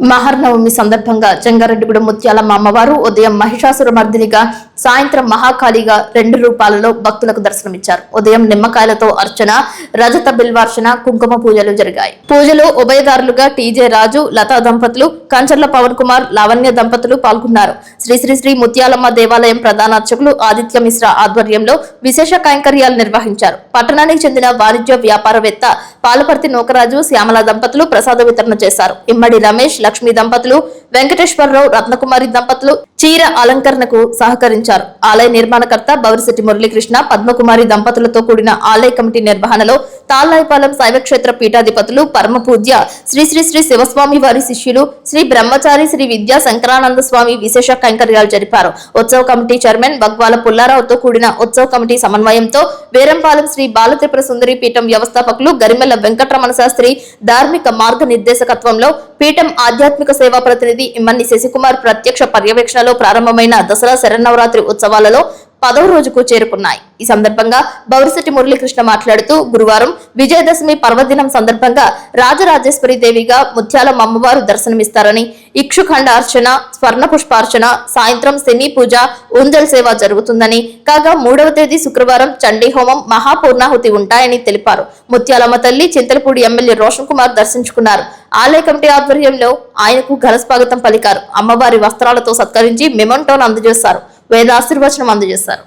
మహర్నవమి సందర్భంగా జంగారెడ్డిగూడెం ముత్యాలమ్మ అమ్మవారు ఉదయం మహిషాసురమర్దినిగా, సాయంత్రం మహాకాళిగా 2 రూపాలలో భక్తులకు దర్శనమిచ్చారు. ఉదయం నిమ్మకాయలతో అర్చన, రజత బిల్వార్చన, కుంకుమ పూజలు జరిగాయి. పూజలో ఉభయదారులుగా టీజే రాజు, లతా దంపతులు, కంచర్ల పవన్ కుమార్, లావణ్య దంపతులు పాల్గొన్నారు. శ్రీ శ్రీ శ్రీ ముత్యాలమ్మ దేవాలయం ప్రధాన అర్చకులు ఆదిత్య మిశ్రా ఆధ్వర్యంలో విశేష కైంకర్యాలు నిర్వహించారు. పట్టణానికి చెందిన వాణిజ్య వ్యాపారవేత్త పాలపర్తి నోకరాజు, శ్యామల దంపతులు ప్రసాద వితరణ చేశారు. ఇమ్మడి రమేష్, లక్ష్మీ దంపతులు, వెంకటేశ్వరరావు, రత్నకుమారి దంపతులు చీర అలంకరణకు సహకరించారు. ఆలయ నిర్మాణకర్త బౌరిశెట్టి మురళీకృష్ణ, పద్మకుమారి దంపతులతో కూడిన ఆలయ కమిటీ నిర్వహణలో తాళ్లాయిపాలెం శైవక్షేత్ర పీఠాధిపతులు, పరమ పూజ్య శ్రీ శ్రీ శ్రీ శివస్వామి వారి శిష్యులు శ్రీ బ్రహ్మచారి శ్రీ విద్యా శంకరానంద స్వామి విశేష కైంకర్యాలు జరిపారు. ఉత్సవ కమిటీ చైర్మన్ బగ్వాల పుల్లారావుతో కూడిన ఉత్సవ కమిటీ సమన్వయంతో వేరంపాలెం శ్రీ బాలత్రిపుర సుందరి పీఠం వ్యవస్థాపకులు గరిమెల్ల వెంకటరమణ శాస్త్రి ధార్మిక మార్గ నిర్దేశకత్వంలో పీఠం ఆధ్యాత్మిక సేవా ప్రతినిధి ఇమ్మన్ని శశికుమార్ ప్రత్యక్ష పర్యవేక్షణలో ప్రారంభమైన దసరా శరన్నవరాత్రి ఉత్సవాలలో 10వ రోజుకు చేరుకున్నాయి. ఈ సందర్భంగా బౌరిశెట్టి మురళీకృష్ణ మాట్లాడుతూ, గురువారం విజయదశమి పర్వదినం సందర్భంగా రాజరాజేశ్వరి దేవిగా ముత్యాలమ్మ అమ్మవారు దర్శనమిస్తారని, ఇక్షుఖండ అర్చన, స్వర్ణ పుష్పార్చన, సాయంత్రం శని పూజ, ఉంజల్ సేవ జరుగుతుందని, కాగా 3వ తేదీ శుక్రవారం చండీ హోమం, మహాపూర్ణాహుతి ఉంటాయని తెలిపారు. ముత్యాలమ్మ తల్లి చింతలపూడి ఎమ్మెల్యే రోషన్ కుమార్ దర్శించుకున్నారు. ఆలయ కమిటీ ఆధ్వర్యంలో ఆయనకు ఘన స్వాగతం పలికారు. అమ్మవారి వస్త్రాలతో సత్కరించి మెమంటోను అందజేశారు. వేదాశీర్వచనం అందజేశారు.